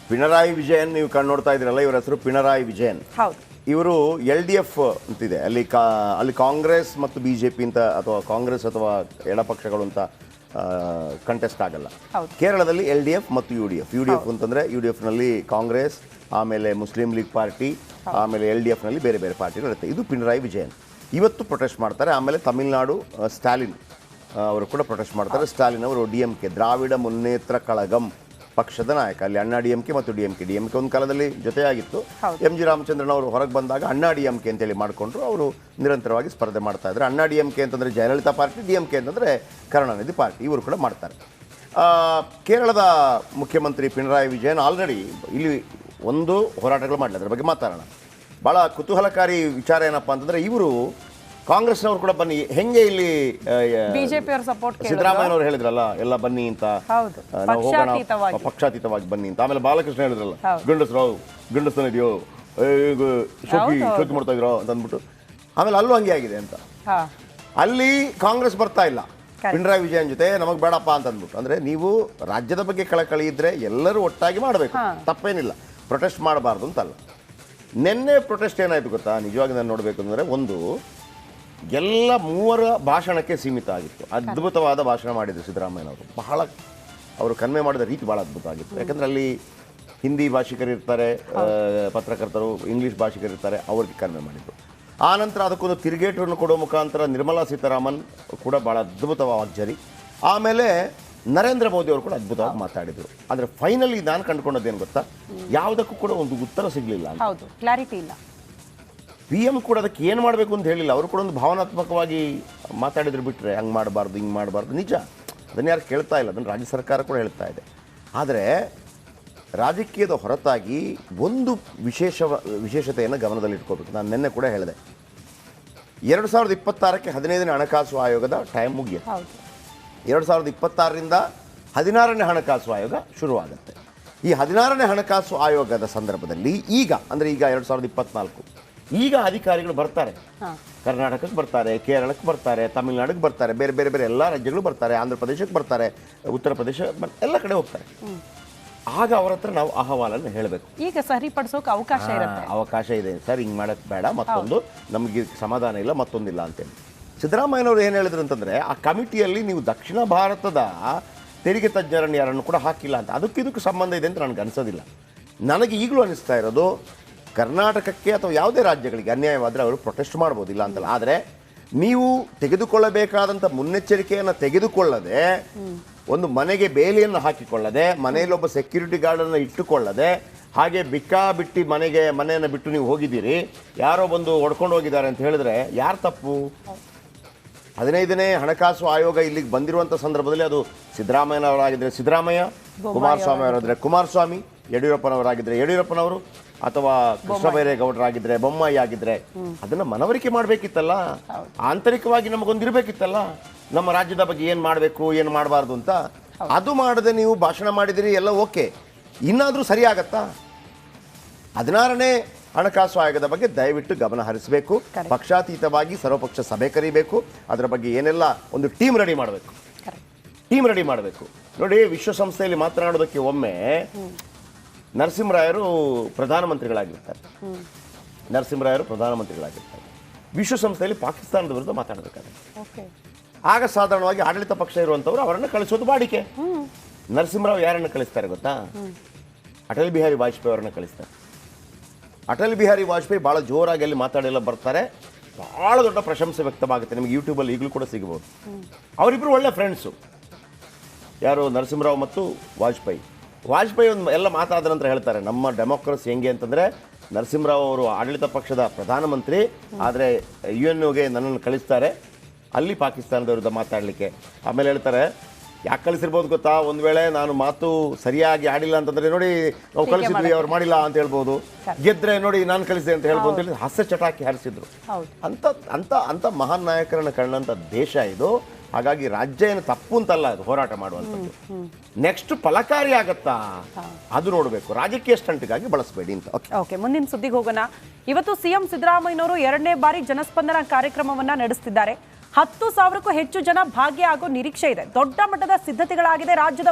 ಪಿಣರಾಯಿ ವಿಜಯನ್ ನೀವು ನೋಡ್ತಾ ಇದ್ದೀರಲ್ಲ, ಇವರ ಹೆಸರು ಪಿಣರಾಯಿ ವಿಜಯನ್. ಹೌದು. ಇವರು LDF ಅಂತಿದೆ, ಅಲ್ಲಿ ಕಾಂಗ್ರೆಸ್ ಮತ್ತು BJP ಅಂತ ಅಥವಾ ಕಾಂಗ್ರೆಸ್ ಅಥವಾ ಎಡಪಕ್ಷಗಳು ಅಂತ ಕಂಟೆಸ್ಟ್ ಆಗಲ್ಲ. ಕೇರಳದಲ್ಲಿ LDF ಮತ್ತು UDF ಅಂತಂದರೆ UDFನಲ್ಲಿ ಕಾಂಗ್ರೆಸ್, ಆಮೇಲೆ ಮುಸ್ಲಿಂ ಲೀಗ್ ಪಾರ್ಟಿ, ಆಮೇಲೆ LDFನಲ್ಲಿ ಬೇರೆ ಬೇರೆ ಪಾರ್ಟಿಗಳು ಇರುತ್ತೆ. ಇದು ಪಿಣರಾಯಿ ವಿಜಯನ್ ಇವತ್ತು ಪ್ರೊಟೆಸ್ಟ್ ಮಾಡ್ತಾರೆ. ಆಮೇಲೆ ತಮಿಳುನಾಡು ಸ್ಟಾಲಿನ್ ಅವರು ಕೂಡ ಪ್ರೊಟೆಸ್ಟ್ ಮಾಡ್ತಾರೆ. ಸ್ಟಾಲಿನ್ ಅವರು DMK ದ್ರಾವಿಡ ಮುನ್ನೇತ್ರ ಕಳಗಂ ಪಕ್ಷದ ನಾಯಕ. ಅಲ್ಲಿ ಅಣ್ಣಾ DMK ಮತ್ತು DMK ಒಂದು ಕಾಲದಲ್ಲಿ ಜೊತೆಯಾಗಿತ್ತು. MG ರಾಮಚಂದ್ರನ್ ಅವರು ಹೊರಗೆ ಬಂದಾಗ ಅಣ್ಣಾ DMK ಅಂತೇಳಿ ಮಾಡಿಕೊಂಡ್ರು. ಅವರು ನಿರಂತರವಾಗಿ ಸ್ಪರ್ಧೆ ಮಾಡ್ತಾ ಇದ್ದಾರೆ. ಅಣ್ಣಾ DMK ಅಂತಂದರೆ ಜಯಲಲಿತಾ ಪಾರ್ಟಿ, DMK ಅಂತಂದರೆ ಕರುಣಾನಿಧಿ ಪಾರ್ಟಿ, ಇವರು ಕೂಡ ಮಾಡ್ತಾರೆ. ಕೇರಳದ ಮುಖ್ಯಮಂತ್ರಿ ಪಿಣರಾಯಿ ವಿಜಯನ್ ಆಲ್ರೆಡಿ ಇಲ್ಲಿ ಒಂದು ಹೋರಾಟಗಳು ಮಾಡಲಿ, ಅದರ ಬಗ್ಗೆ ಮಾತಾಡೋಣ. ಭಾಳ ಕುತೂಹಲಕಾರಿ ವಿಚಾರ ಏನಪ್ಪ ಅಂತಂದರೆ, ಇವರು ಕಾಂಗ್ರೆಸ್ನವ್ರು ಕೂಡ ಬನ್ನಿ, ಹೆಂಗೆ ಇಲ್ಲಿ ಬಿಜೆಪಿ ಅವ್ರ ಸಪೋರ್ಟ್ ಸಿದ್ದರಾಮಯ್ಯನವರು ಹೇಳಿದ್ರಲ್ಲ ಎಲ್ಲ ಬನ್ನಿ ಅಂತ, ನಾವು ಹೋಗೋಣ ಪಕ್ಷಾತೀತವಾಗಿ ಬನ್ನಿ ಅಂತ. ಆಮೇಲೆ ಬಾಲಕೃಷ್ಣ ಹೇಳಿದ್ರಲ್ಲ, ಗಂಡಸನ ಇದೆಯೋ ಶೋಕಿ ಮಾಡ್ತಾ ಇದ್ರೋ ಅಂತ ಅಂದ್ಬಿಟ್ಟು. ಆಮೇಲೆ ಅಲ್ಲೂ ಹಂಗೆ ಆಗಿದೆ ಅಂತ. ಅಲ್ಲಿ ಕಾಂಗ್ರೆಸ್ ಬರ್ತಾ ಇಲ್ಲ ಪಿಣರಾಯಿ ವಿಜಯನ್ ಜೊತೆ, ನಮಗೆ ಬೇಡಪ್ಪ ಅಂತ ಅಂದ್ಬಿಟ್ಟು. ಅಂದರೆ ನೀವು ರಾಜ್ಯದ ಬಗ್ಗೆ ಕಳಕಳಿ ಇದ್ದರೆ ಎಲ್ಲರೂ ಒಟ್ಟಾಗಿ ಮಾಡಬೇಕು, ತಪ್ಪೇನಿಲ್ಲ, ಪ್ರೊಟೆಸ್ಟ್ ಮಾಡಬಾರ್ದು ಅಂತಲ್ಲ. ನಿನ್ನೆ ಪ್ರೊಟೆಸ್ಟ್ ಏನಾಯಿತು ಗೊತ್ತಾ, ನಿಜವಾಗಿ ನಾನು ನೋಡಬೇಕು ಅಂದರೆ, ಒಂದು ಎಲ್ಲ ಮೂವರ ಭಾಷಣಕ್ಕೆ ಸೀಮಿತ ಆಗಿತ್ತು. ಅದ್ಭುತವಾದ ಭಾಷಣ ಮಾಡಿದರು ಸಿದ್ದರಾಮಯ್ಯನವರು. ಬಹಳ ಅವರು ಕನ್ವೆ ಮಾಡಿದ ರೀತಿ ಭಾಳ ಅದ್ಭುತ ಆಗಿತ್ತು. ಯಾಕಂದರೆ ಅಲ್ಲಿ ಹಿಂದಿ ಭಾಷಿಕರು ಇರ್ತಾರೆ, ಪತ್ರಕರ್ತರು, ಇಂಗ್ಲೀಷ್ ಭಾಷಿಕರು ಇರ್ತಾರೆ, ಅವ್ರಿಗೆ ಕನ್ವೆ ಮಾಡಿದರು. ಆನಂತರ ಅದಕ್ಕೊಂದು ತಿರುಗೇಟನ್ನು ಕೊಡೋ ಮುಖಾಂತರ ನಿರ್ಮಲಾ ಸೀತಾರಾಮನ್ ಕೂಡ ಭಾಳ ಅದ್ಭುತವಾದ ವಾಗ್ಜರಿ. ಆಮೇಲೆ ನರೇಂದ್ರ ಮೋದಿ ಅವರು ಕೂಡ ಅದ್ಭುತವಾಗಿ ಮಾತಾಡಿದರು. ಆದರೆ ಫೈನಲಿ ನಾನು ಕಂಡುಕೊಂಡದ್ದೇನು ಗೊತ್ತಾ, ಯಾವುದಕ್ಕೂ ಕೂಡ ಒಂದು ಉತ್ತರ ಸಿಗಲಿಲ್ಲ, ಕ್ಲಾರಿಟಿ ಇಲ್ಲ. PM ಕೂಡ ಅದಕ್ಕೆ ಏನು ಮಾಡಬೇಕು ಅಂತ ಹೇಳಿಲ್ಲ. ಅವರು ಕೂಡ ಒಂದು ಭಾವನಾತ್ಮಕವಾಗಿ ಮಾತಾಡಿದ್ರು ಬಿಟ್ಟರೆ, ಹಂಗೆ ಮಾಡಬಾರ್ದು ಹಿಂಗೆ ಮಾಡಬಾರ್ದು. ನಿಜ, ಅದನ್ನು ಯಾರು ಕೇಳ್ತಾ ಇಲ್ಲ, ಅದನ್ನು ರಾಜ್ಯ ಸರ್ಕಾರ ಕೂಡ ಹೇಳ್ತಾ ಇದೆ. ಆದರೆ ರಾಜಕೀಯದ ಹೊರತಾಗಿ ಒಂದು ವಿಶೇಷತೆಯನ್ನು ಗಮನದಲ್ಲಿಟ್ಕೋಬೇಕು. ನಾನು ನಿನ್ನೆ ಕೂಡ ಹೇಳಿದೆ, 2026ಕ್ಕೆ 15ನೇ ಹಣಕಾಸು ಆಯೋಗದ ಟೈಮ್ ಮುಗಿಯುತ್ತೆ. 2026ರಿಂದ 16ನೇ ಹಣಕಾಸು ಆಯೋಗ ಶುರುವಾಗುತ್ತೆ. ಈ 16ನೇ ಹಣಕಾಸು ಆಯೋಗದ ಸಂದರ್ಭದಲ್ಲಿ ಈಗ 2024 ಈಗ ಅಧಿಕಾರಿಗಳು ಬರ್ತಾರೆ, ಕರ್ನಾಟಕಕ್ಕೆ ಬರ್ತಾರೆ, ಕೇರಳಕ್ಕೆ ಬರ್ತಾರೆ, ತಮಿಳುನಾಡಿಗೆ ಬರ್ತಾರೆ, ಬೇರೆ ಬೇರೆ ಬೇರೆ ಎಲ್ಲ ರಾಜ್ಯಗಳು ಬರ್ತಾರೆ, ಆಂಧ್ರ ಪ್ರದೇಶಕ್ಕೆ ಬರ್ತಾರೆ, ಉತ್ತರ ಪ್ರದೇಶ ಎಲ್ಲ ಕಡೆ ಹೋಗ್ತಾರೆ. ಆಗ ಅವ್ರ ಹತ್ರ ನಾವು ಅಹವಾಲನ್ನು ಹೇಳಬೇಕು. ಈಗ ಸರಿಪಡಿಸೋಕೆ ಅವಕಾಶ ಇದೆ ಸರ್, ಹಿಂಗೆ ಮಾಡೋಕ್ಕೆ ಬೇಡ, ಮತ್ತೊಂದು ನಮಗೆ ಸಮಾಧಾನ ಇಲ್ಲ, ಮತ್ತೊಂದಿಲ್ಲ ಅಂತೇಳಿ. ಸಿದ್ದರಾಮಯ್ಯನವರು ಏನು ಹೇಳಿದ್ರು ಅಂತಂದರೆ, ಆ ಕಮಿಟಿಯಲ್ಲಿ ನೀವು ದಕ್ಷಿಣ ಭಾರತದ ತೆರಿಗೆ ತಜ್ಞರನ್ನು ಯಾರನ್ನು ಕೂಡ ಹಾಕಿಲ್ಲ ಅಂತ. ಇದಕ್ಕೆ ಸಂಬಂಧ ಇದೆ ಅಂತ ನನಗೆ ಅನಿಸೋದಿಲ್ಲ. ನನಗೆ ಈಗಲೂ ಅನಿಸ್ತಾ ಇರೋದು, ಕರ್ನಾಟಕಕ್ಕೆ ಅಥವಾ ಯಾವುದೇ ರಾಜ್ಯಗಳಿಗೆ ಅನ್ಯಾಯವಾದರೆ ಅವರು ಪ್ರೊಟೆಸ್ಟ್ ಮಾಡ್ಬೋದಿಲ್ಲ ಅಂತಲ್ಲ. ಆದರೆ ನೀವು ತೆಗೆದುಕೊಳ್ಳಬೇಕಾದಂಥ ಮುನ್ನೆಚ್ಚರಿಕೆಯನ್ನು ತೆಗೆದುಕೊಳ್ಳದೆ, ಒಂದು ಮನೆಗೆ ಬೇಲಿಯನ್ನು ಹಾಕಿಕೊಳ್ಳದೆ, ಮನೆಯಲ್ಲೊಬ್ಬ ಸೆಕ್ಯೂರಿಟಿ ಗಾರ್ಡನ್ನು ಇಟ್ಟುಕೊಳ್ಳದೆ, ಹಾಗೆ ಬಿಟ್ಟಿ ಮನೆಯನ್ನು ಬಿಟ್ಟು ನೀವು ಹೋಗಿದ್ದೀರಿ, ಯಾರೋ ಬಂದು ಹೊಡ್ಕೊಂಡು ಹೋಗಿದ್ದಾರೆ ಅಂತ ಹೇಳಿದ್ರೆ ಯಾರು ತಪ್ಪು? 15ನೇ ಹಣಕಾಸು ಆಯೋಗ ಇಲ್ಲಿಗೆ ಬಂದಿರುವಂಥ ಸಂದರ್ಭದಲ್ಲಿ ಅದು ಸಿದ್ದರಾಮಯ್ಯನವರಾಗಿದ್ದರೆ ಸಿದ್ದರಾಮಯ್ಯ, ಕುಮಾರಸ್ವಾಮಿ ಅವರಾಗಿದ್ದರೆ ಕುಮಾರಸ್ವಾಮಿ, ಯಡಿಯೂರಪ್ಪನವರಾಗಿದ್ದರೆ ಯಡಿಯೂರಪ್ಪನವರು, ಅಥವಾ ಕೃಷ್ಣ ಬೈರೇಗೌಡರಾಗಿದ್ದರೆ ಬೊಮ್ಮಾಯಿ ಆಗಿದ್ದರೆ ಅದನ್ನು ಮನವರಿಕೆ ಮಾಡಬೇಕಿತ್ತಲ್ಲ. ಆಂತರಿಕವಾಗಿ ನಮಗೊಂದಿರಬೇಕಿತ್ತಲ್ಲ ನಮ್ಮ ರಾಜ್ಯದ ಬಗ್ಗೆ ಏನು ಮಾಡಬೇಕು ಏನು ಮಾಡಬಾರ್ದು ಅಂತ. ಅದು ಮಾಡದೆ ನೀವು ಭಾಷಣ ಮಾಡಿದಿರಿ, ಎಲ್ಲ ಓಕೆ, ಇನ್ನಾದರೂ ಸರಿಯಾಗತ್ತಾ? 16ನೇ ಹಣಕಾಸು ಆಯೋಗದ ಬಗ್ಗೆ ದಯವಿಟ್ಟು ಗಮನ ಹರಿಸಬೇಕು. ಪಕ್ಷಾತೀತವಾಗಿ ಸರ್ವಪಕ್ಷ ಸಭೆ ಕರೀಬೇಕು. ಅದರ ಬಗ್ಗೆ ಏನೆಲ್ಲ ಒಂದು ಟೀಮ್ ರೆಡಿ ಮಾಡಬೇಕು. ನೋಡಿ, ವಿಶ್ವಸಂಸ್ಥೆಯಲ್ಲಿ ಮಾತನಾಡೋದಕ್ಕೆ ಒಮ್ಮೆ ನರಸಿಂಹರಾಯರು ಪ್ರಧಾನಮಂತ್ರಿಗಳಾಗಿರ್ತಾರೆ. ವಿಶ್ವಸಂಸ್ಥೆಯಲ್ಲಿ ಪಾಕಿಸ್ತಾನದ ವಿರುದ್ಧ ಮಾತಾಡಬೇಕಾದ್ರೆ ಆಗ ಸಾಧಾರಣವಾಗಿ ಆಡಳಿತ ಪಕ್ಷ ಇರುವಂಥವ್ರು ಅವರನ್ನು ಕಳಿಸೋದು ವಾಡಿಕೆ. ನರಸಿಂಹರಾವ್ ಯಾರನ್ನು ಕಳಿಸ್ತಾರೆ ಗೊತ್ತಾ? ಅಟಲ್ ಬಿಹಾರಿ ವಾಜಪೇಯಿ ಅವರನ್ನು ಕಳಿಸ್ತಾರೆ. ಅಟಲ್ ಬಿಹಾರಿ ವಾಜಪೇಯಿ ಭಾಳ ಜೋರಾಗಿ ಅಲ್ಲಿ ಮಾತಾಡೆಲ್ಲ ಬರ್ತಾರೆ, ಭಾಳ ದೊಡ್ಡ ಪ್ರಶಂಸೆ ವ್ಯಕ್ತವಾಗುತ್ತೆ. ನಿಮಗೆ ಯೂಟ್ಯೂಬಲ್ಲಿ ಈಗಲೂ ಕೂಡ ಸಿಗ್ಬೋದು. ಅವರಿಬ್ಬರು ಒಳ್ಳೆ ಫ್ರೆಂಡ್ಸು, ಯಾರು ನರಸಿಂಹರಾವ್ ಮತ್ತು ವಾಜಪೇಯಿ ಒಂದು ಎಲ್ಲ ಮಾತಾದ ನಂತರ ಹೇಳ್ತಾರೆ, ನಮ್ಮ ಡೆಮೋಕ್ರಸಿ ಹೆಂಗೆ ಅಂತಂದರೆ, ನರಸಿಂಹರಾವ್ ಅವರು ಆಡಳಿತ ಪಕ್ಷದ ಪ್ರಧಾನಮಂತ್ರಿ, ಆದರೆ UN-ಗೆ ನನ್ನನ್ನು ಕಳಿಸ್ತಾರೆ ಅಲ್ಲಿ ಪಾಕಿಸ್ತಾನದ ವಿರುದ್ಧ ಮಾತಾಡಲಿಕ್ಕೆ. ಆಮೇಲೆ ಹೇಳ್ತಾರೆ, ಯಾಕೆ ಕಳಿಸಿರ್ಬೋದು ಗೊತ್ತಾ, ಒಂದು ವೇಳೆ ನಾನು ಮಾತು ಸರಿಯಾಗಿ ಆಡಿಲ್ಲ ಅಂತಂದರೆ, ನೋಡಿ ನಾವು ಕಳಿಸಿದ್ವಿ ಅವ್ರು ಮಾಡಿಲ್ಲ ಅಂತ ಹೇಳ್ಬೋದು, ಗೆದ್ದರೆ ನೋಡಿ ನಾನು ಕಳಿಸಿದೆ ಅಂತ ಹೇಳ್ಬೋದು ಅಂತ ಹೇಳಿ ಹಾಸ್ಯ ಚಟಾಕಿ ಹಾರಿಸಿದ್ರು. ಅಂತ ಮಹಾನ್ ನಾಯಕರನ್ನು ಕಂಡಂಥ ದೇಶ ಇದು. ಹಾಗಾಗಿ ರಾಜ್ಯ ಏನು ತಪ್ಪು ಅಂತಲ್ಲ ಅದು ಹೋರಾಟ ಮಾಡುವಂಥದ್ದು. ನೆಕ್ಸ್ಟ್ ಫಲಕಾರಿ ಆಗತ್ತಾ ಅದು ನೋಡಬೇಕು, ರಾಜಕೀಯ ಸ್ಟಂಟ್ಗಾಗಿ ಬಳಸಬೇಡಿ ಅಂತ. ಓಕೆ, ಮುಂದಿನ ಸುದ್ದಿಗೆ ಹೋಗೋಣ. ಇವತ್ತು CM ಸಿದ್ದರಾಮಯ್ಯನವರು 2ನೇ ಬಾರಿ ಜನಸ್ಪಂದನ ಕಾರ್ಯಕ್ರಮವನ್ನ ನಡೆಸುತ್ತಿದ್ದಾರೆ. 10,000ಕ್ಕೂ ಹೆಚ್ಚು ಜನ ಭಾಗ್ಯ ಆಗೋ ನಿರೀಕ್ಷೆ ಇದೆ. ದೊಡ್ಡ ಮಟ್ಟದ ಸಿದ್ಧತೆಗಳಾಗಿದೆ. ರಾಜ್ಯದ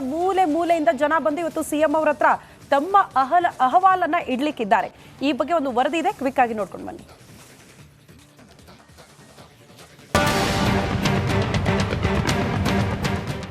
ಮೂಲೆಯಿಂದ ಜನ ಬಂದು ಇವತ್ತು CM ಅವರ ಹತ್ರ ತಮ್ಮ ಅಹವಾಲನ್ನ ಇಡ್ಲಿಕ್ಕಿದ್ದಾರೆ. ಈ ಬಗ್ಗೆ ಒಂದು ವರದಿ ಇದೆ, ಕ್ವಿಕ್ ಆಗಿ ನೋಡ್ಕೊಂಡು ಬನ್ನಿ.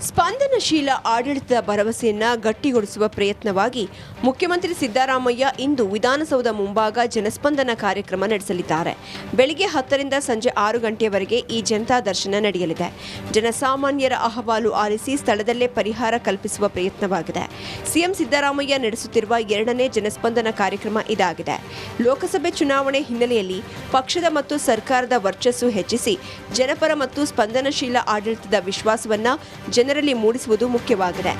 ಸ್ಪಂದನಶೀಲ ಆಡಳಿತದ ಭರವಸೆಯನ್ನ ಗಟ್ಟಿಗೊಳಿಸುವ ಪ್ರಯತ್ನವಾಗಿ ಮುಖ್ಯಮಂತ್ರಿ ಸಿದ್ದರಾಮಯ್ಯ ಇಂದು ವಿಧಾನಸೌಧ ಮುಂಭಾಗ ಜನಸ್ಪಂದನ ಕಾರ್ಯಕ್ರಮ ನಡೆಸಲಿದ್ದಾರೆ. ಬೆಳಿಗ್ಗೆ 10ರಿಂದ ಸಂಜೆ 6 ಗಂಟೆಯವರೆಗೆ ಈ ಜನತಾ ದರ್ಶನ ನಡೆಯಲಿದೆ. ಜನಸಾಮಾನ್ಯರ ಅಹವಾಲು ಆಲಿಸಿ ಸ್ಥಳದಲ್ಲೇ ಪರಿಹಾರ ಕಲ್ಪಿಸುವ ಪ್ರಯತ್ನವಾಗಿದೆ. ಸಿಎಂ ಸಿದ್ದರಾಮಯ್ಯ ನಡೆಸುತ್ತಿರುವ 2ನೇ ಜನಸ್ಪಂದನ ಕಾರ್ಯಕ್ರಮ ಇದಾಗಿದೆ. ಲೋಕಸಭೆ ಚುನಾವಣೆ ಹಿನ್ನೆಲೆಯಲ್ಲಿ ಪಕ್ಷದ ಮತ್ತು ಸರ್ಕಾರದ ವರ್ಚಸ್ಸು ಹೆಚ್ಚಿಸಿ ಜನಪರ ಮತ್ತು ಸ್ಪಂದನಶೀಲ ಆಡಳಿತದ ವಿಶ್ವಾಸವನ್ನ ಜನರಲ್ಲಿ ಮೂಡಿಸುವುದು ಮುಖ್ಯವಾಗಿದೆ.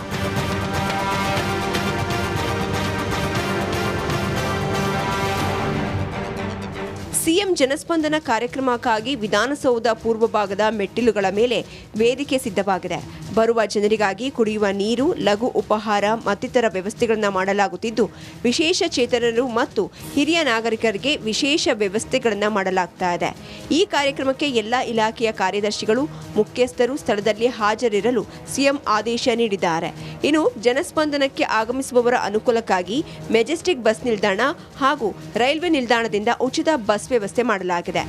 ಸಿಎಂ ಜನಸ್ಪಂದನ ಕಾರ್ಯಕ್ರಮಕ್ಕಾಗಿ ವಿಧಾನಸೌಧ ಪೂರ್ವ ಭಾಗದ ಮೆಟ್ಟಿಲುಗಳ ಮೇಲೆ ವೇದಿಕೆ ಸಿದ್ಧವಾಗಿದೆ. ಬರುವ ಜನರಿಗಾಗಿ ಕುಡಿಯುವ ನೀರು, ಲಘು ಉಪಹಾರ ಮತ್ತಿತರ ವ್ಯವಸ್ಥೆಗಳನ್ನು ಮಾಡಲಾಗುತ್ತಿದ್ದು, ವಿಶೇಷ ಚೇತನರು ಮತ್ತು ಹಿರಿಯ ನಾಗರಿಕರಿಗೆ ವಿಶೇಷ ವ್ಯವಸ್ಥೆಗಳನ್ನು ಮಾಡಲಾಗ್ತಾ ಇದೆ. ಈ ಕಾರ್ಯಕ್ರಮಕ್ಕೆ ಎಲ್ಲ ಇಲಾಖೆಯ ಕಾರ್ಯದರ್ಶಿಗಳು, ಮುಖ್ಯಸ್ಥರು ಸ್ಥಳದಲ್ಲಿ ಹಾಜರಿರಲು ಸಿಎಂ ಆದೇಶ ನೀಡಿದ್ದಾರೆ. ಇನ್ನು ಜನಸ್ಪಂದನಕ್ಕೆ ಆಗಮಿಸುವವರ ಅನುಕೂಲಕ್ಕಾಗಿ ಮೆಜೆಸ್ಟಿಕ್ ಬಸ್ ನಿಲ್ದಾಣ ಹಾಗೂ ರೈಲ್ವೆ ನಿಲ್ದಾಣದಿಂದ ಉಚಿತ ಬಸ್ ವ್ಯವಸ್ಥೆ ಮಾಡಲಾಗಿದೆ.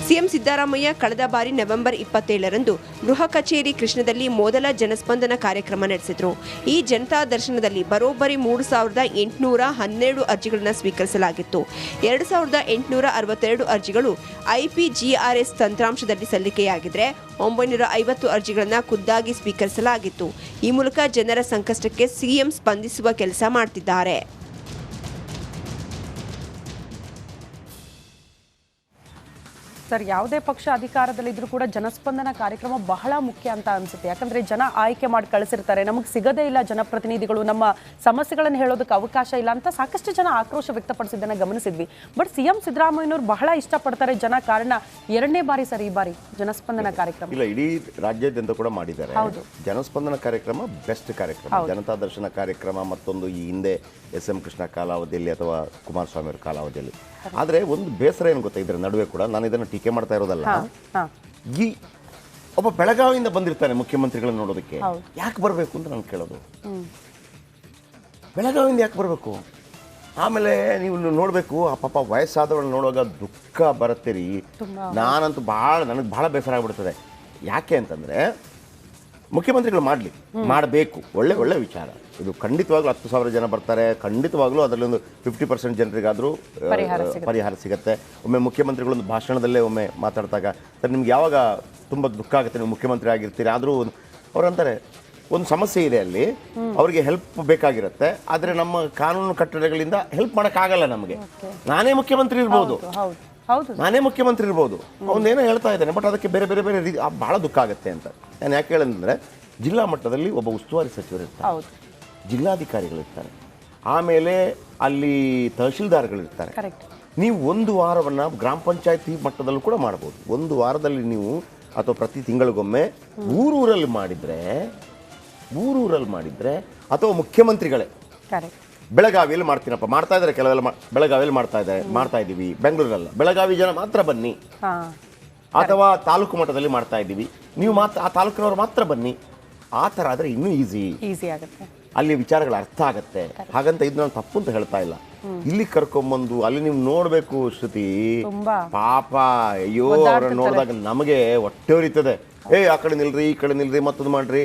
ಸಿಎಂ ಸಿದ್ದರಾಮಯ್ಯ ಕಳೆದ ಬಾರಿ ನವೆಂಬರ್ 27ರಂದು ಗೃಹ ಕಚೇರಿ ಕೃಷ್ಣದಲ್ಲಿ ಮೊದಲ ಜನಸ್ಪಂದನ ಕಾರ್ಯಕ್ರಮ ನಡೆಸಿದ್ರು. ಈ ಜನತಾ ದರ್ಶನದಲ್ಲಿ ಬರೋಬ್ಬರಿ 3812 ಅರ್ಜಿಗಳನ್ನು ಸ್ವೀಕರಿಸಲಾಗಿತ್ತು. 2862 ಅರ್ಜಿಗಳು IPGRS ತಂತ್ರಾಂಶದಲ್ಲಿ ಸಲ್ಲಿಕೆಯಾಗಿದ್ರೆ 950 ಅರ್ಜಿಗಳನ್ನು ಖುದ್ದಾಗಿ ಸ್ವೀಕರಿಸಲಾಗಿತ್ತು. ಈ ಮೂಲಕ ಜನರ ಸಂಕಷ್ಟಕ್ಕೆ ಸಿಎಂ ಸ್ಪಂದಿಸುವ ಕೆಲಸ ಮಾಡ್ತಿದ್ದಾರೆ. ಸರ್, ಯಾವುದೇ ಪಕ್ಷ ಅಧಿಕಾರದಲ್ಲಿದ್ರೂ ಕೂಡ ಜನಸ್ಪಂದನ ಕಾರ್ಯಕ್ರಮ ಬಹಳ ಮುಖ್ಯ ಅಂತ ಅನ್ಸುತ್ತೆ. ಯಾಕಂದ್ರೆ ಜನ ಆಯ್ಕೆ ಮಾಡಿ ಕಳಿಸಿರ್ತಾರೆ, ನಮಗೆ ಸಿಗದೇ ಇಲ್ಲ ಜನಪ್ರತಿನಿಧಿಗಳು, ನಮ್ಮ ಸಮಸ್ಯೆಗಳನ್ನು ಹೇಳೋದಕ್ಕೆ ಅವಕಾಶ ಇಲ್ಲ ಅಂತ ಸಾಕಷ್ಟು ಜನ ಆಕ್ರೋಶ ವ್ಯಕ್ತಪಡಿಸಿದ್ದನ್ನ ಗಮನಿಸಿದ್ವಿ. ಬಟ್ ಸಿಎಂ ಸಿದ್ದರಾಮಯ್ಯನವರು ಬಹಳ ಇಷ್ಟಪಡ್ತಾರೆ ಜನ, ಕಾರಣ 2ನೇ ಬಾರಿ ಸರ್ ಈ ಬಾರಿ ಜನಸ್ಪಂದನ ಕಾರ್ಯಕ್ರಮ. ಇಲ್ಲ, ಇಡೀ ರಾಜ್ಯಾದ್ಯಂತ ಕೂಡ ಮಾಡಿದ್ದಾರೆ. ಜನಸ್ಪಂದನ ಕಾರ್ಯಕ್ರಮ ಬೆಸ್ಟ್ ಕಾರ್ಯಕ್ರಮ. ಜನತಾ ದರ್ಶನ ಕಾರ್ಯಕ್ರಮ ಮತ್ತೊಂದು ಈ ಹಿಂದೆ SM ಕೃಷ್ಣ ಕಾಲಾವಧಿಯಲ್ಲಿ ಅಥವಾ ಕುಮಾರಸ್ವಾಮಿ ಅವರ ಕಾಲಾವಧಿಯಲ್ಲಿ. ಆದರೆ ಒಂದು ಬೇಸರ ಏನು ಗೊತ್ತಾ, ಇದರ ನಡುವೆ ಕೂಡ ನಾನು ಇದನ್ನು ಟೀಕೆ ಮಾಡ್ತಾ ಇರೋದಲ್ಲ, ಈ ಒಬ್ಬ ಬೆಳಗಾವಿಯಿಂದ ಬಂದಿರ್ತಾನೆ ಮುಖ್ಯಮಂತ್ರಿಗಳನ್ನ ನೋಡೋದಕ್ಕೆ, ಯಾಕೆ ಬರಬೇಕು ಅಂತ ನಾನು ಕೇಳೋದು. ಬೆಳಗಾವಿಯಿಂದ ಯಾಕೆ ಬರಬೇಕು? ಆಮೇಲೆ ನೀವು ನೋಡಬೇಕು, ಆ ಪಾಪ ವಯಸ್ಸಾದವ್ರನ್ನ ನೋಡುವಾಗ ದುಃಖ ಬರುತ್ತೀರಿ. ನಾನಂತೂ ನನಗೆ ಭಾಳ ಬೇಸರ ಆಗ್ಬಿಡ್ತದೆ. ಯಾಕೆ ಅಂತಂದರೆ ಮುಖ್ಯಮಂತ್ರಿಗಳು ಮಾಡಬೇಕು, ಒಳ್ಳೆ ವಿಚಾರ ಇದು. ಖಂಡಿತವಾಗ್ಲೂ 10,000 ಜನ ಬರ್ತಾರೆ, ಖಂಡಿತವಾಗ್ಲೂ ಅದರಲ್ಲಿ ಒಂದು 50% ಜನರಿಗಾದರೂ ಪರಿಹಾರ ಸಿಗುತ್ತೆ. ಒಮ್ಮೆ ಮುಖ್ಯಮಂತ್ರಿಗಳೊಂದು ಭಾಷಣದಲ್ಲೇ ಒಮ್ಮೆ ಮಾತಾಡಿದಾಗ, ಸರ್ ನಿಮ್ಗೆ ಯಾವಾಗ ತುಂಬ ದುಃಖ ಆಗುತ್ತೆ, ನೀವು ಮುಖ್ಯಮಂತ್ರಿ ಆಗಿರ್ತೀರಿ, ಆದರೂ ಅವ್ರಂತಾರೆ ಒಂದು ಸಮಸ್ಯೆ ಇದೆ ಅಲ್ಲಿ, ಅವರಿಗೆ ಹೆಲ್ಪ್ ಬೇಕಾಗಿರುತ್ತೆ, ಆದರೆ ನಮ್ಮ ಕಾನೂನು ಕಟ್ಟಡಗಳಿಂದ ಹೆಲ್ಪ್ ಮಾಡೋಕ್ಕಾಗಲ್ಲ ನಮಗೆ. ನಾನೇ ಮುಖ್ಯಮಂತ್ರಿ ಇರ್ಬೋದು, ಅವನೇನೋ ಹೇಳ್ತಾ ಇದ್ದಾನೆ, ಬಟ್ ಅದಕ್ಕೆ ಬೇರೆ ಬೇರೆ ಬೇರೆ ರೀತಿ ಭಾಳ ದುಃಖ ಆಗುತ್ತೆ ಅಂತ. ನಾನು ಯಾಕೆ ಹೇಳಂದ್ರೆ, ಜಿಲ್ಲಾ ಮಟ್ಟದಲ್ಲಿ ಒಬ್ಬ ಉಸ್ತುವಾರಿ ಸಚಿವರು ಇರ್ತಾರೆ, ಜಿಲ್ಲಾಧಿಕಾರಿಗಳಿರ್ತಾರೆ, ಆಮೇಲೆ ಅಲ್ಲಿ ತಹಶೀಲ್ದಾರ್ಗಳಿರ್ತಾರೆ. ನೀವು ಒಂದು ವಾರವನ್ನು ಗ್ರಾಮ ಪಂಚಾಯತಿ ಮಟ್ಟದಲ್ಲೂ ಕೂಡ ಮಾಡ್ಬೋದು. ಒಂದು ವಾರದಲ್ಲಿ ನೀವು ಅಥವಾ ಪ್ರತಿ ತಿಂಗಳಿಗೊಮ್ಮೆ ಊರೂರಲ್ಲಿ ಮಾಡಿದರೆ ಅಥವಾ ಮುಖ್ಯಮಂತ್ರಿಗಳೇ ಬೆಳಗಾವಿಯಲ್ಲಿ ಮಾಡ್ತೀನಪ್ಪ, ಮಾಡ್ತಾ ಇದ್ದಾರೆ ಕೆಲವೆಲ್ಲ, ಬೆಳಗಾವಿಯಲ್ಲಿ ಮಾಡ್ತಾ ಇದ್ದೀವಿ, ಬೆಂಗಳೂರಲ್ಲ, ಬೆಳಗಾವಿ ಜನ ಮಾತ್ರ ಬನ್ನಿ, ಅಥವಾ ತಾಲೂಕು ಮಟ್ಟದಲ್ಲಿ ಮಾಡ್ತಾ ಇದ್ದೀವಿ, ನೀವು ಮಾತ್ರ ಆ ತಾಲೂಕಿನವರು ಮಾತ್ರ ಬನ್ನಿ, ಆ ಥರ ಆದರೆ ಇನ್ನೂ ಈಸಿ ಆಗುತ್ತೆ, ಅಲ್ಲಿ ವಿಚಾರಗಳು ಅರ್ಥ ಆಗತ್ತೆ. ಹಾಗಂತ ಇದು ನಾನು ತಪ್ಪು ಅಂತ ಹೇಳ್ತಾ ಇಲ್ಲ. ಇಲ್ಲಿ ಕರ್ಕೊಂಬಂದು ಅಲ್ಲಿ ನೀವು ನೋಡಬೇಕು ಶ್ರುತಿ, ಪಾಪ ಅಯ್ಯೋ ಅವ್ರನ್ನ ನೋಡಿದಾಗ ನಮಗೆ ಹೊಟ್ಟೆ ಉರಿತದೆ. ಆ ಕಡೆ ನಿಲ್ರಿ, ಈ ಕಡೆ ನಿಲ್ರಿ, ಮತ್ತೊಂದು ಮಾಡ್ರಿ.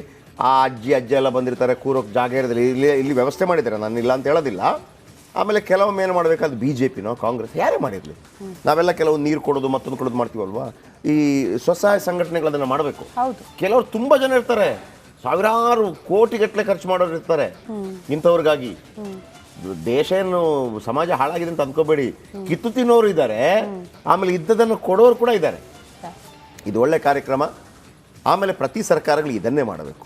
ಆ ಅಜ್ಜಿ ಎಲ್ಲ ಬಂದಿರ್ತಾರೆ, ಕೂರೋಕೆ ಜಾಗ ಇರೋದಿಲ್ಲ, ಇಲ್ಲಿ ವ್ಯವಸ್ಥೆ ಮಾಡಿದ್ದಾರೆ, ನಾನು ಇಲ್ಲ ಅಂತ ಹೇಳೋದಿಲ್ಲ. ಆಮೇಲೆ ಕೆಲವೊಮ್ಮೆ ಏನು ಮಾಡಬೇಕಾದ್ರೆ BJPನೋ ಕಾಂಗ್ರೆಸ್ ಯಾರೇ ಮಾಡಿರಲಿ, ನಾವೆಲ್ಲ ಕೆಲವು ನೀರು ಕೊಡೋದು ಮತ್ತೊಂದು ಕೊಡೋದು ಮಾಡ್ತೀವಲ್ವಾ, ಈ ಸ್ವಸಹಾಯ ಸಂಘಟನೆಗಳು ಅದನ್ನು ಮಾಡಬೇಕು. ಕೆಲವರು ತುಂಬ ಜನ ಇರ್ತಾರೆ, ಸಾವಿರಾರು ಕೋಟಿಗಟ್ಟಲೆ ಖರ್ಚು ಮಾಡೋರು ಇರ್ತಾರೆ ಇಂಥವ್ರಿಗಾಗಿ. ದೇಶ ಏನು ಸಮಾಜ ಹಾಳಾಗಿದೆ ಅಂತ ಅಂದ್ಕೋಬೇಡಿ, ಕಿತ್ತು ತಿನ್ನೋರು ಇದ್ದಾರೆ, ಆಮೇಲೆ ಇದ್ದದನ್ನು ಕೊಡೋರು ಕೂಡ ಇದ್ದಾರೆ. ಇದು ಒಳ್ಳೆ ಕಾರ್ಯಕ್ರಮ. ಆಮೇಲೆ ಪ್ರತಿ ಸರ್ಕಾರಗಳು ಇದನ್ನೇ ಮಾಡಬೇಕು.